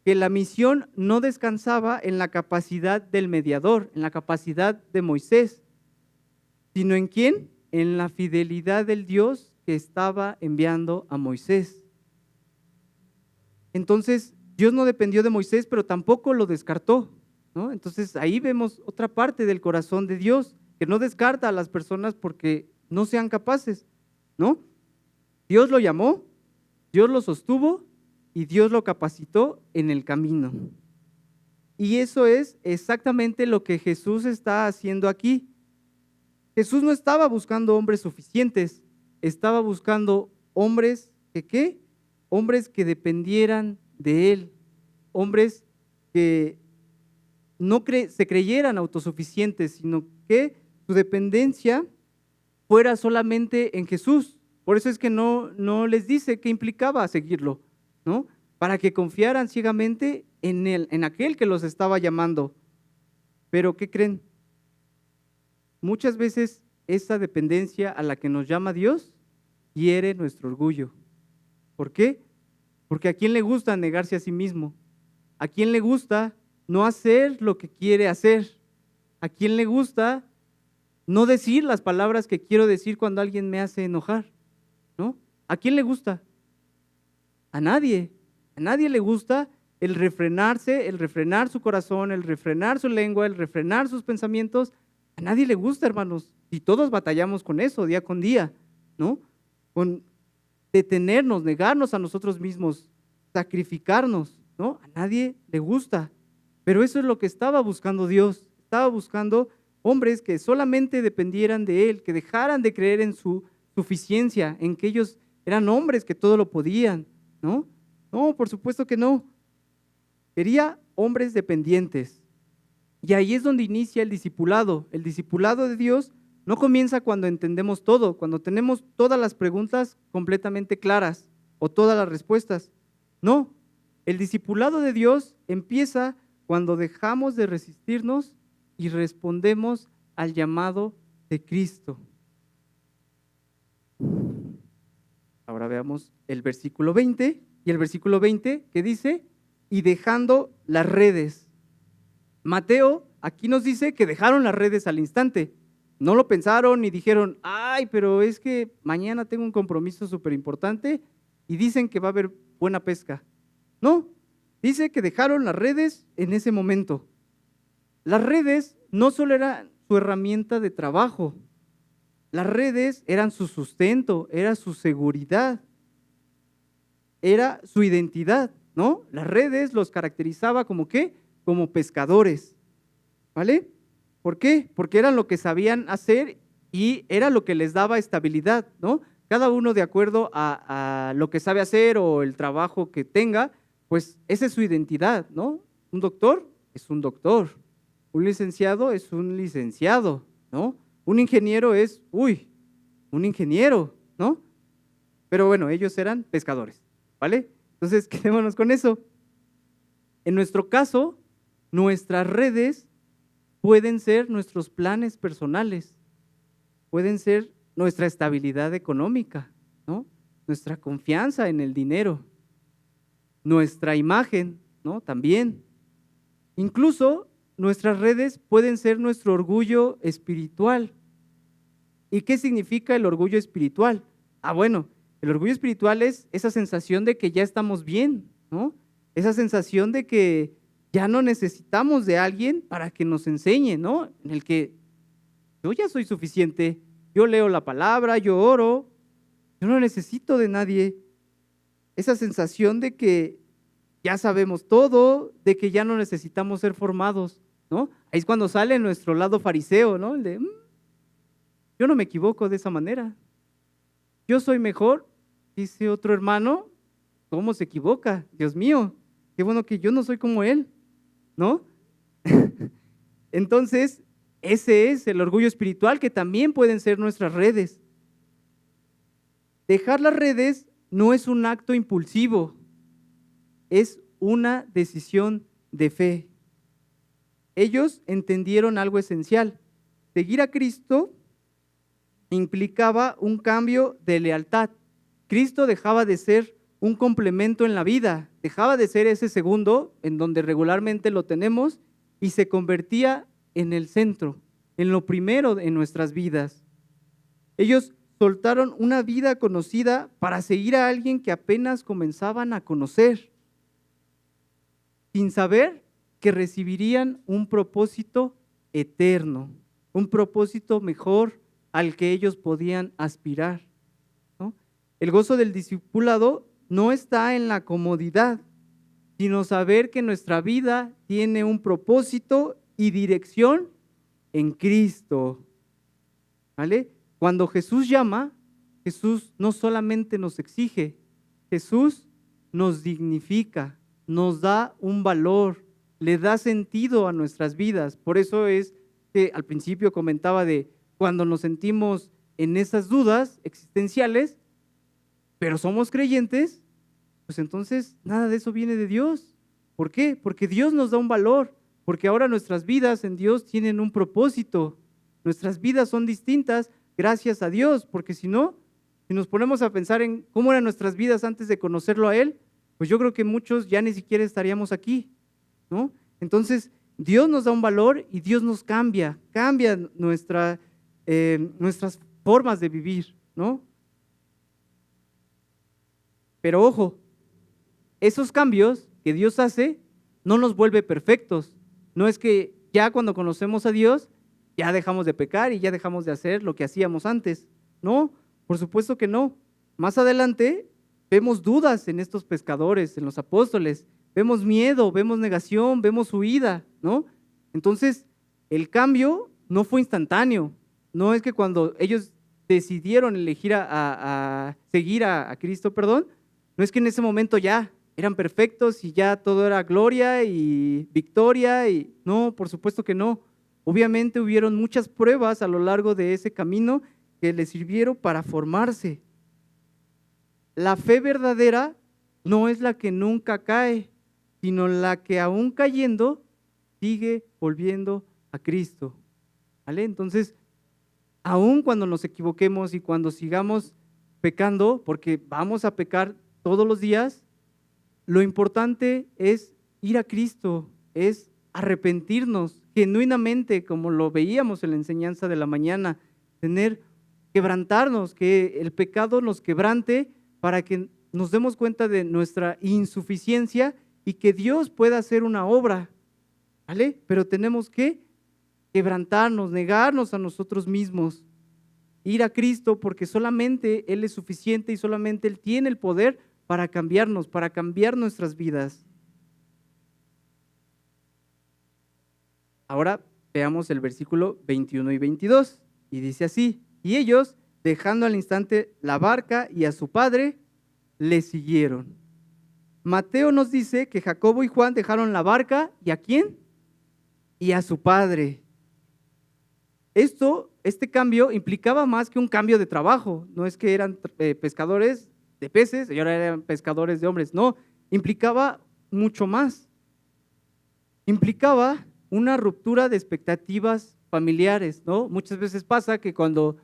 que la misión no descansaba en la capacidad del mediador, en la capacidad de Moisés, sino ¿en quién? En la fidelidad del Dios que estaba enviando a Moisés. Entonces, Dios no dependió de Moisés, pero tampoco lo descartó, ¿no? Entonces, ahí vemos otra parte del corazón de Dios, que no descarta a las personas porque no sean capaces, ¿no? Dios lo llamó, Dios lo sostuvo y Dios lo capacitó en el camino. Y eso es exactamente lo que Jesús está haciendo aquí. Jesús no estaba buscando hombres suficientes, estaba buscando hombres que ¿qué? Hombres que dependieran de Él, hombres que no se creyeran autosuficientes, sino que su dependencia fuera solamente en Jesús. Por eso es que no les dice qué implicaba seguirlo, ¿no? Para que confiaran ciegamente en aquel que los estaba llamando. Pero ¿qué creen? Muchas veces esa dependencia a la que nos llama Dios hiere nuestro orgullo. ¿Por qué? Porque ¿a quién le gusta negarse a sí mismo? ¿A quién le gusta no hacer lo que quiere hacer? ¿A quién le gusta no decir las palabras que quiero decir cuando alguien me hace enojar? ¿No? ¿A quién le gusta? A nadie. A nadie le gusta el refrenarse, el refrenar su corazón, el refrenar su lengua, el refrenar sus pensamientos. A nadie le gusta, hermanos. Y todos batallamos con eso día con día, ¿no? Con detenernos, negarnos a nosotros mismos, sacrificarnos, ¿no? A nadie le gusta. Pero eso es lo que estaba buscando Dios. Estaba buscando hombres que solamente dependieran de Él, que dejaran de creer en su suficiencia, en que ellos eran hombres que todo lo podían, ¿no? No, por supuesto que no. Quería hombres dependientes. Y ahí es donde inicia el discipulado. El discipulado de Dios no comienza cuando entendemos todo, cuando tenemos todas las preguntas completamente claras o todas las respuestas. No, el discipulado de Dios empieza cuando dejamos de resistirnos y respondemos al llamado de Cristo. Ahora veamos el versículo 20 y el versículo 20 que dice, y dejando las redes. Mateo aquí nos dice que dejaron las redes al instante. No lo pensaron ni dijeron, ay, pero es que mañana tengo un compromiso súper importante y dicen que va a haber buena pesca. No, dice que dejaron las redes en ese momento. Las redes no solo eran su herramienta de trabajo, las redes eran su sustento, era su seguridad, era su identidad, ¿no? Las redes los caracterizaba como ¿qué? Como pescadores, ¿vale? ¿Por qué? Porque eran lo que sabían hacer y era lo que les daba estabilidad, ¿no? Cada uno de acuerdo a lo que sabe hacer o el trabajo que tenga, pues esa es su identidad, ¿no? Un doctor es un doctor, un licenciado es un licenciado, ¿no? Un ingeniero es, un ingeniero, ¿no? Pero bueno, ellos eran pescadores, ¿vale? Entonces, quedémonos con eso. En nuestro caso, nuestras redes pueden ser nuestros planes personales, pueden ser nuestra estabilidad económica, ¿no? Nuestra confianza en el dinero, nuestra imagen, ¿no? También. Incluso nuestras redes pueden ser nuestro orgullo espiritual. ¿Y qué significa el orgullo espiritual? Bueno, el orgullo espiritual es esa sensación de que ya estamos bien, ¿no? Esa sensación de que ya no necesitamos de alguien para que nos enseñe, ¿no? En el que yo ya soy suficiente, yo leo la palabra, yo oro, yo no necesito de nadie. Esa sensación de que ya sabemos todo, de que ya no necesitamos ser formados, ¿no? Ahí es cuando sale nuestro lado fariseo, ¿no? El de, yo no me equivoco de esa manera. Yo soy mejor, dice otro hermano, ¿cómo se equivoca? Dios mío, qué bueno que yo no soy como él, ¿no? Entonces, ese es el orgullo espiritual que también pueden ser nuestras redes. Dejar las redes no es un acto impulsivo, es una decisión de fe. Ellos entendieron algo esencial. Seguir a Cristo implicaba un cambio de lealtad. Cristo dejaba de ser un complemento en la vida, dejaba de ser ese segundo en donde regularmente lo tenemos y se convertía en el centro, en lo primero en nuestras vidas. Ellos soltaron una vida conocida para seguir a alguien que apenas comenzaban a conocer, sin saber que recibirían un propósito eterno, un propósito mejor al que ellos podían aspirar, ¿no? El gozo del discipulado no está en la comodidad, sino saber que nuestra vida tiene un propósito y dirección en Cristo, ¿vale? Cuando Jesús llama, Jesús no solamente nos exige, Jesús nos dignifica, nos da un valor, le da sentido a nuestras vidas. Por eso es que al principio comentaba de cuando nos sentimos en esas dudas existenciales, pero somos creyentes, pues entonces nada de eso viene de Dios. ¿Por qué? Porque Dios nos da un valor, porque ahora nuestras vidas en Dios tienen un propósito. Nuestras vidas son distintas gracias a Dios, porque si no, si nos ponemos a pensar en cómo eran nuestras vidas antes de conocerlo a Él, pues yo creo que muchos ya ni siquiera estaríamos aquí, ¿no? Entonces, Dios nos da un valor y Dios nos cambia nuestras formas de vivir, ¿no? Pero ojo, esos cambios que Dios hace no nos vuelve perfectos. No es que ya cuando conocemos a Dios ya dejamos de pecar y ya dejamos de hacer lo que hacíamos antes. No, por supuesto que no. Más adelante vemos dudas en estos pescadores, en los apóstoles. Vemos miedo, vemos negación, vemos huida, ¿no? Entonces, el cambio no fue instantáneo. No es que cuando ellos decidieron elegir a seguir a Cristo, perdón, no es que en ese momento ya eran perfectos y ya todo era gloria y victoria. No, por supuesto que no. Obviamente hubieron muchas pruebas a lo largo de ese camino que les sirvieron para formarse. La fe verdadera no es la que nunca cae, sino la que aún cayendo sigue volviendo a Cristo. ¿Vale? Entonces, aún cuando nos equivoquemos y cuando sigamos pecando, porque vamos a pecar todos los días, lo importante es ir a Cristo, es arrepentirnos genuinamente, como lo veíamos en la enseñanza de la mañana, quebrantarnos, que el pecado nos quebrante para que nos demos cuenta de nuestra insuficiencia y que Dios pueda hacer una obra, ¿vale? Pero tenemos que quebrantarnos, negarnos a nosotros mismos, ir a Cristo porque solamente Él es suficiente y solamente Él tiene el poder para cambiarnos, para cambiar nuestras vidas. Ahora veamos el versículo 21 y 22 y dice así: y ellos, dejando al instante la barca y a su padre, le siguieron. Mateo nos dice que Jacobo y Juan dejaron la barca, ¿y a quién? Y a su padre. Este cambio implicaba más que un cambio de trabajo. No es que eran pescadores de peces y ahora eran pescadores de hombres. No, implicaba mucho más. Implicaba una ruptura de expectativas familiares, ¿no? Muchas veces pasa que cuando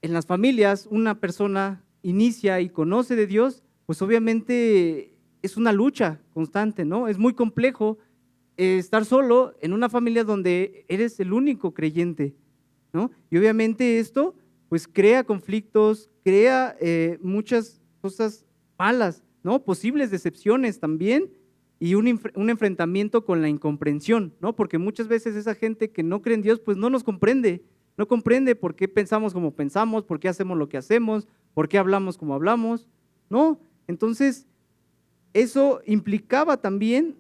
en las familias una persona inicia y conoce de Dios, pues obviamente es una lucha constante, ¿no? Es muy complejo estar solo en una familia donde eres el único creyente, ¿no? Y obviamente esto pues crea conflictos, crea muchas cosas malas, ¿no? Posibles decepciones también y un enfrentamiento con la incomprensión, ¿no? Porque muchas veces esa gente que no cree en Dios pues no nos comprende, no comprende por qué pensamos como pensamos, por qué hacemos lo que hacemos, por qué hablamos como hablamos, ¿no? Entonces, eso implicaba también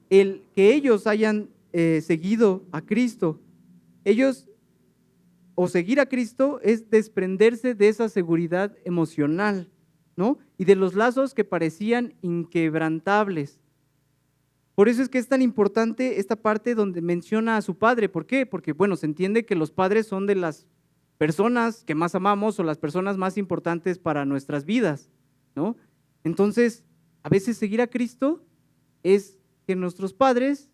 el que ellos hayan seguido a Cristo. Ellos, o seguir a Cristo, es desprenderse de esa seguridad emocional, ¿no? Y de los lazos que parecían inquebrantables. Por eso es que es tan importante esta parte donde menciona a su padre. ¿Por qué? Porque, bueno, se entiende que los padres son de las personas que más amamos o las personas más importantes para nuestras vidas, ¿no? Entonces, a veces seguir a Cristo es que nuestros padres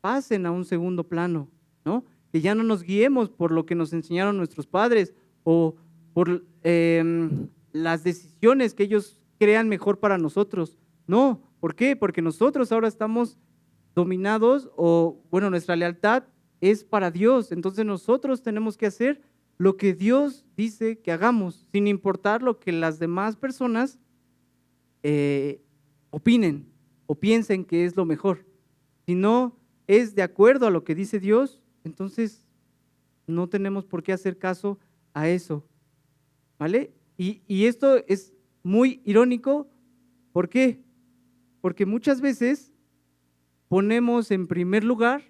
pasen a un segundo plano, ¿no? Que ya no nos guiemos por lo que nos enseñaron nuestros padres o por las decisiones que ellos crean mejor para nosotros. No, ¿por qué? Porque nosotros ahora estamos dominados o, bueno, nuestra lealtad es para Dios. Entonces nosotros tenemos que hacer lo que Dios dice que hagamos, sin importar lo que las demás personas opinen o piensen que es lo mejor. Si no es de acuerdo a lo que dice Dios, entonces no tenemos por qué hacer caso a eso, ¿vale? Y esto es muy irónico. ¿Por qué? Porque muchas veces ponemos en primer lugar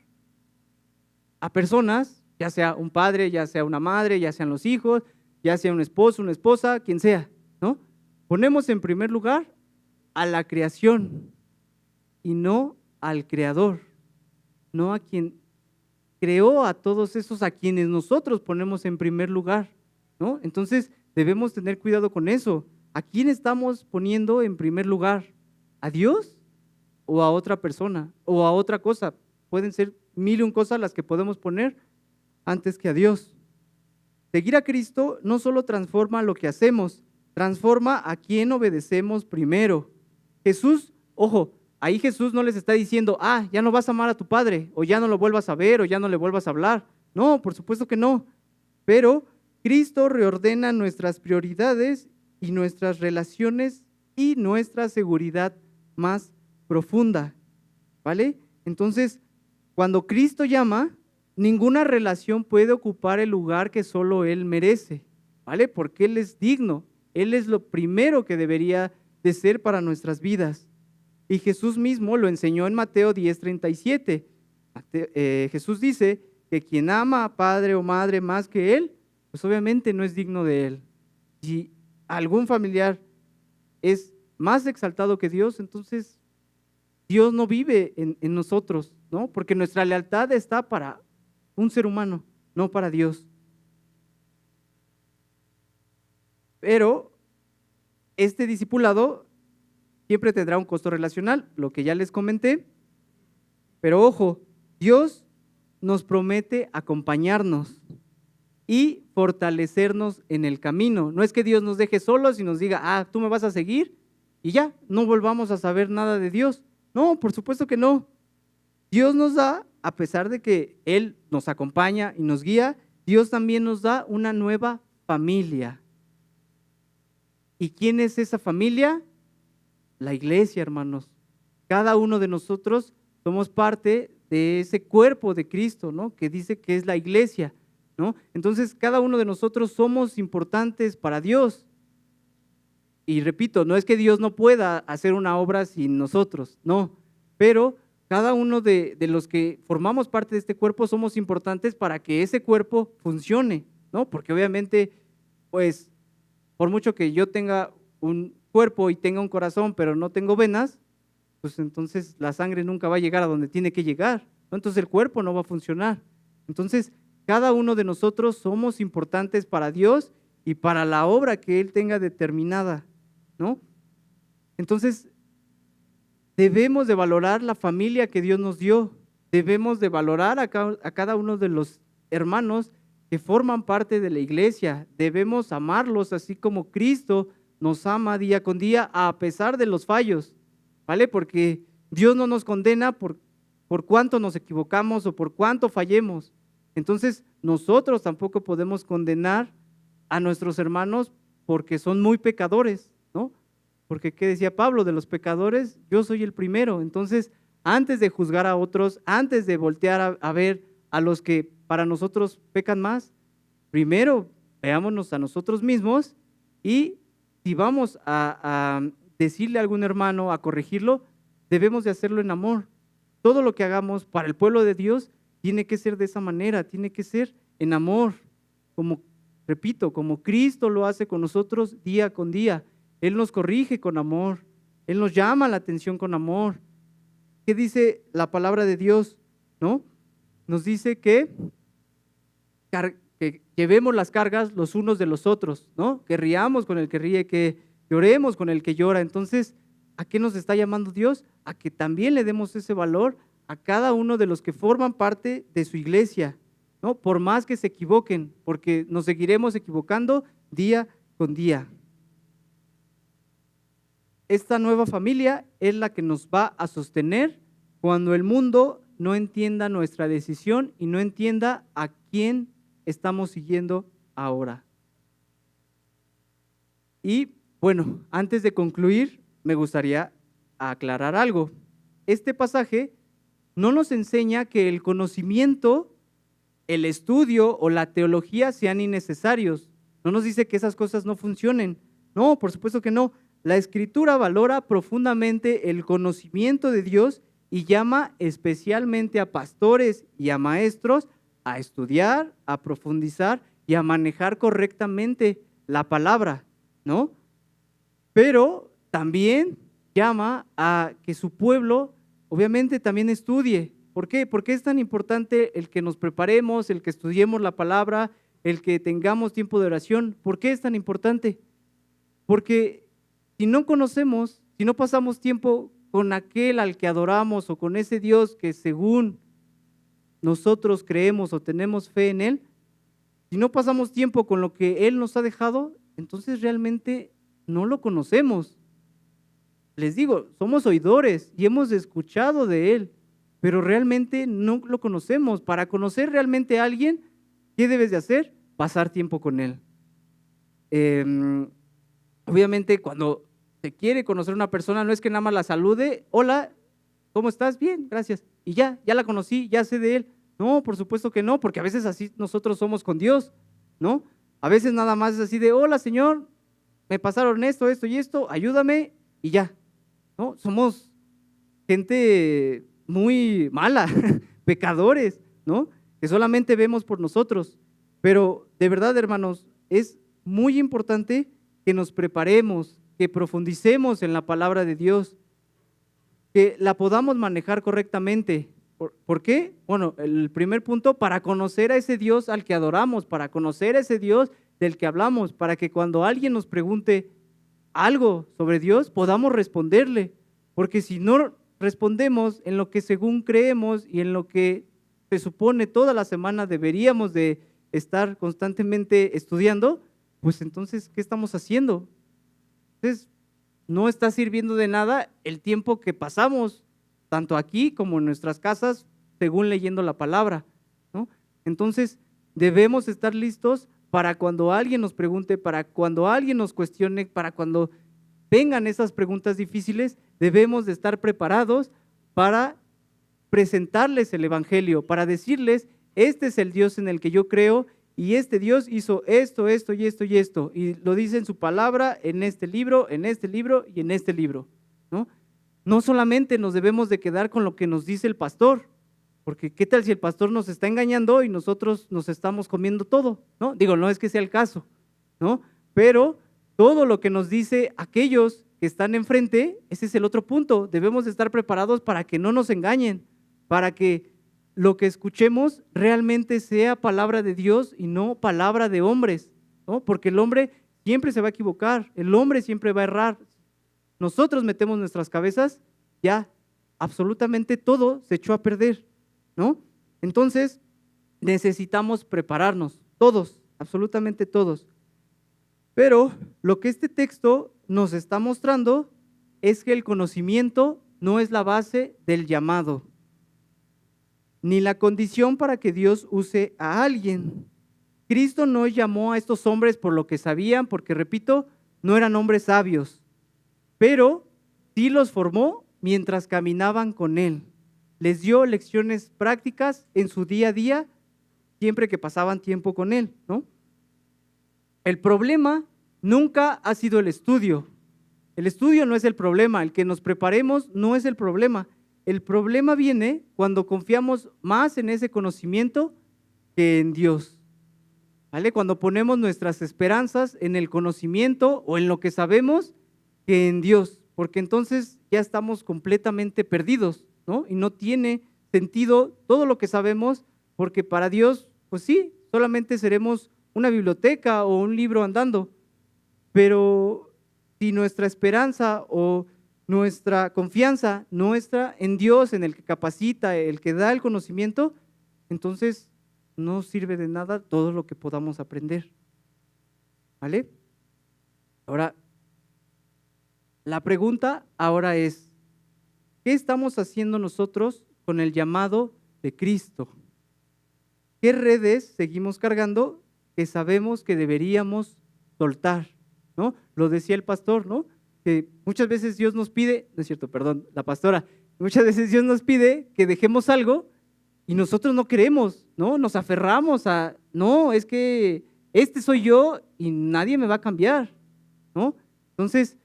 a personas, ya sea un padre, ya sea una madre, ya sean los hijos, ya sea un esposo, una esposa, quien sea, ¿no? Ponemos en primer lugar a la creación. y no al Creador, no a quien creó a todos esos a quienes nosotros ponemos en primer lugar, ¿no? Entonces debemos tener cuidado con eso. ¿A quién estamos poniendo en primer lugar? ¿A Dios o a otra persona o a otra cosa? Pueden ser mil y un cosas las que podemos poner antes que a Dios. Seguir a Cristo no solo transforma lo que hacemos, transforma a quien obedecemos primero. Jesús, ojo, ahí Jesús no les está diciendo, ya no vas a amar a tu padre, o ya no lo vuelvas a ver, o ya no le vuelvas a hablar. No, por supuesto que no. Pero Cristo reordena nuestras prioridades y nuestras relaciones y nuestra seguridad más profunda, ¿vale? Entonces, cuando Cristo llama, ninguna relación puede ocupar el lugar que solo Él merece, ¿vale? Porque Él es digno, Él es lo primero que debería de ser para nuestras vidas. Y Jesús mismo lo enseñó en Mateo 10:37. Jesús dice que quien ama a padre o madre más que Él, pues obviamente no es digno de Él. Si algún familiar es más exaltado que Dios, entonces Dios no vive en nosotros, ¿no? Porque nuestra lealtad está para un ser humano, no para Dios. Pero este discipulado siempre tendrá un costo relacional, lo que ya les comenté. Pero ojo, Dios nos promete acompañarnos y fortalecernos en el camino. No es que Dios nos deje solos y nos diga, tú me vas a seguir y ya, no volvamos a saber nada de Dios. No, por supuesto que no. Dios nos da, a pesar de que Él nos acompaña y nos guía, Dios también nos da una nueva familia. ¿Y quién es esa familia? La iglesia, hermanos. Cada uno de nosotros somos parte de ese cuerpo de Cristo, ¿no? Que dice que es la iglesia, ¿no? Entonces, cada uno de nosotros somos importantes para Dios. Y repito, no es que Dios no pueda hacer una obra sin nosotros, no, pero cada uno de los que formamos parte de este cuerpo somos importantes para que ese cuerpo funcione, ¿no? Porque obviamente, pues, por mucho que yo tenga un cuerpo y tenga un corazón, pero no tengo venas, pues entonces la sangre nunca va a llegar a donde tiene que llegar, ¿no? Entonces el cuerpo no va a funcionar. Entonces, cada uno de nosotros somos importantes para Dios y para la obra que Él tenga determinada, ¿no? Entonces, debemos de valorar la familia que Dios nos dio, debemos de valorar a cada uno de los hermanos que forman parte de la iglesia, debemos amarlos así como Cristo nos ama día con día a pesar de los fallos, ¿vale? Porque Dios no nos condena por cuánto nos equivocamos o por cuánto fallemos. Entonces, nosotros tampoco podemos condenar a nuestros hermanos porque son muy pecadores, ¿no? Porque ¿qué decía Pablo? De los pecadores, yo soy el primero. Entonces, antes de juzgar a otros, antes de voltear a ver a los que para nosotros pecan más, primero veámonos a nosotros mismos y si vamos a decirle a algún hermano, a corregirlo, debemos de hacerlo en amor. Todo lo que hagamos para el pueblo de Dios tiene que ser de esa manera, tiene que ser en amor, como, repito, como Cristo lo hace con nosotros día con día. Él nos corrige con amor, Él nos llama la atención con amor. ¿Qué dice la palabra de Dios? ¿No? Nos dice que llevemos las cargas los unos de los otros, ¿no? Que riamos con el que ríe, que lloremos con el que llora. Entonces, ¿a qué nos está llamando Dios? A que también le demos ese valor a cada uno de los que forman parte de su iglesia, ¿no? Por más que se equivoquen, porque nos seguiremos equivocando día con día. Esta nueva familia es la que nos va a sostener cuando el mundo no entienda nuestra decisión y no entienda a quién estamos siguiendo ahora. Y bueno, antes de concluir, me gustaría aclarar algo. Este pasaje no nos enseña que el conocimiento, el estudio o la teología sean innecesarios. No nos dice que esas cosas no funcionen. No, por supuesto que no. La Escritura valora profundamente el conocimiento de Dios y llama especialmente a pastores y a maestros a estudiar, a profundizar y a manejar correctamente la palabra, ¿no? Pero también llama a que su pueblo obviamente también estudie. ¿Por qué? ¿Por qué es tan importante el que nos preparemos, el que estudiemos la palabra, el que tengamos tiempo de oración? ¿Por qué es tan importante? Porque si no conocemos, si no pasamos tiempo con aquel al que adoramos o con ese Dios que según nosotros creemos o tenemos fe en Él, si no pasamos tiempo con lo que Él nos ha dejado, entonces realmente no lo conocemos. Les digo, somos oidores y hemos escuchado de Él, pero realmente no lo conocemos. Para conocer realmente a alguien, ¿qué debes de hacer? Pasar tiempo con Él. Obviamente cuando se quiere conocer a una persona, no es que nada más la salude, hola, ¿cómo estás? Bien, gracias. Y ya la conocí, ya sé de Él. No, por supuesto que no, porque a veces así nosotros somos con Dios, ¿no? A veces nada más es así de, hola Señor, me pasaron esto y esto, ayúdame y ya, ¿no? Somos gente muy mala, pecadores, ¿no? Que solamente vemos por nosotros. Pero de verdad, hermanos, es muy importante que nos preparemos, que profundicemos en la palabra de Dios, que la podamos manejar correctamente. ¿Por qué? Bueno, el primer punto, para conocer a ese Dios al que adoramos, para conocer a ese Dios del que hablamos, para que cuando alguien nos pregunte algo sobre Dios, podamos responderle. Porque si no respondemos en lo que según creemos y en lo que se supone toda la semana deberíamos de estar constantemente estudiando, pues entonces, ¿qué estamos haciendo? Entonces, no está sirviendo de nada el tiempo que pasamos, tanto aquí como en nuestras casas, según leyendo la palabra, ¿no? Entonces, debemos estar listos para cuando alguien nos pregunte, para cuando alguien nos cuestione, para cuando vengan esas preguntas difíciles, debemos de estar preparados para presentarles el Evangelio, para decirles, este es el Dios en el que yo creo y este Dios hizo esto y esto, y lo dice en su palabra, en este libro y en este libro, ¿no? No solamente nos debemos de quedar con lo que nos dice el pastor, porque ¿qué tal si el pastor nos está engañando y nosotros nos estamos comiendo todo? ¿No? Digo, no es que sea el caso, ¿no? Pero todo lo que nos dice aquellos que están enfrente, ese es el otro punto. Debemos de estar preparados para que no nos engañen, para que lo que escuchemos realmente sea palabra de Dios y no palabra de hombres, ¿no? Porque el hombre siempre se va a equivocar, el hombre siempre va a errar. Nosotros metemos nuestras cabezas, ya absolutamente todo se echó a perder, ¿no? Entonces, necesitamos prepararnos, todos, absolutamente todos. Pero lo que este texto nos está mostrando es que el conocimiento no es la base del llamado, ni la condición para que Dios use a alguien. Cristo no llamó a estos hombres por lo que sabían, porque repito, no eran hombres sabios, pero sí los formó mientras caminaban con Él. Les dio lecciones prácticas en su día a día, siempre que pasaban tiempo con Él, ¿no? El problema nunca ha sido el estudio. El estudio no es el problema, el que nos preparemos no es el problema. El problema viene cuando confiamos más en ese conocimiento que en Dios, ¿vale? Cuando ponemos nuestras esperanzas en el conocimiento o en lo que sabemos que en Dios, porque entonces ya estamos completamente perdidos, ¿no? Y no tiene sentido todo lo que sabemos, porque para Dios, pues sí, solamente seremos una biblioteca o un libro andando, pero si nuestra esperanza o nuestra confianza no está en Dios, en el que capacita, el que da el conocimiento, entonces no sirve de nada todo lo que podamos aprender, ¿vale? Ahora, la pregunta ahora es, ¿qué estamos haciendo nosotros con el llamado de Cristo? ¿Qué redes seguimos cargando que sabemos que deberíamos soltar? ¿No? Lo decía el pastor, ¿no? Que muchas veces Dios nos pide, no es cierto, perdón, la pastora, muchas veces Dios nos pide que dejemos algo y nosotros no queremos, ¿no? Nos aferramos a, no, es que este soy yo y nadie me va a cambiar, ¿no? Entonces,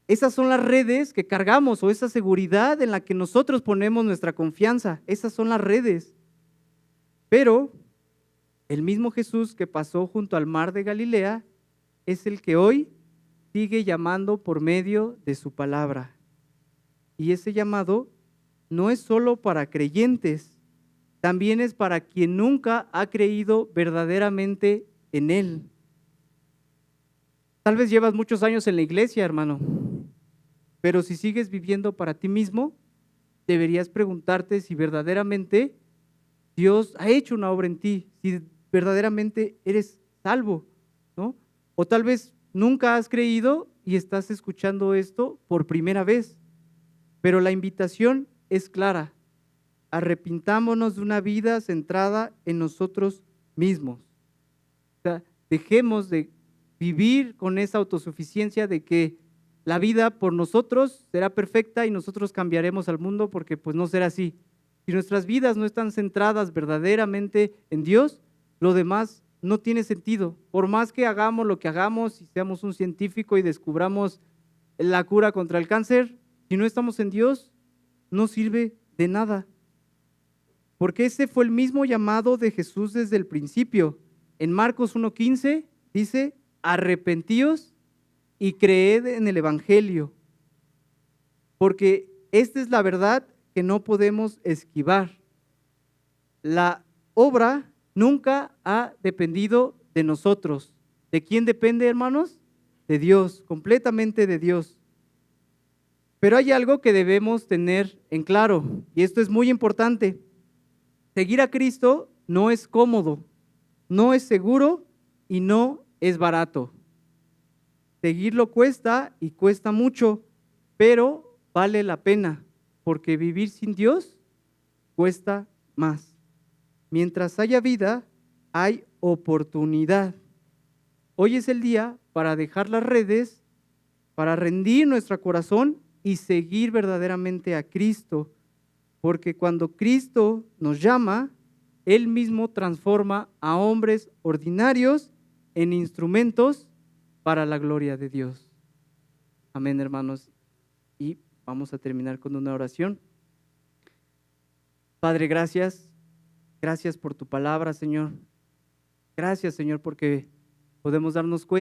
esas son las redes que cargamos o esa seguridad en la que nosotros ponemos nuestra confianza, esas son las redes. Pero el mismo Jesús que pasó junto al mar de Galilea es el que hoy sigue llamando por medio de su palabra. Y ese llamado no es solo para creyentes, también es para quien nunca ha creído verdaderamente en Él. Tal vez llevas muchos años en la iglesia, hermano, pero si sigues viviendo para ti mismo, deberías preguntarte si verdaderamente Dios ha hecho una obra en ti, si verdaderamente eres salvo, ¿no? O tal vez nunca has creído y estás escuchando esto por primera vez, pero la invitación es clara. Arrepintámonos de una vida centrada en nosotros mismos. O sea, dejemos de vivir con esa autosuficiencia de que la vida por nosotros será perfecta y nosotros cambiaremos al mundo, porque pues no será así. Si nuestras vidas no están centradas verdaderamente en Dios, lo demás no tiene sentido. Por más que hagamos lo que hagamos y seamos un científico y descubramos la cura contra el cáncer, si no estamos en Dios, no sirve de nada. Porque ese fue el mismo llamado de Jesús desde el principio. En Marcos 1:15 dice: arrepentíos y creed en el Evangelio, porque esta es la verdad que no podemos esquivar. La obra nunca ha dependido de nosotros. ¿De quién depende, hermanos? De Dios, completamente de Dios. Pero hay algo que debemos tener en claro, y esto es muy importante. Seguir a Cristo no es cómodo, no es seguro y no es barato. Seguirlo cuesta y cuesta mucho, pero vale la pena, porque vivir sin Dios cuesta más. Mientras haya vida, hay oportunidad. Hoy es el día para dejar las redes, para rendir nuestro corazón y seguir verdaderamente a Cristo, porque cuando Cristo nos llama, Él mismo transforma a hombres ordinarios en instrumentos para la gloria de Dios. Amén, hermanos. Y vamos a terminar con una oración. Padre, gracias. Gracias por tu palabra, Señor. Gracias, Señor, porque podemos darnos cuenta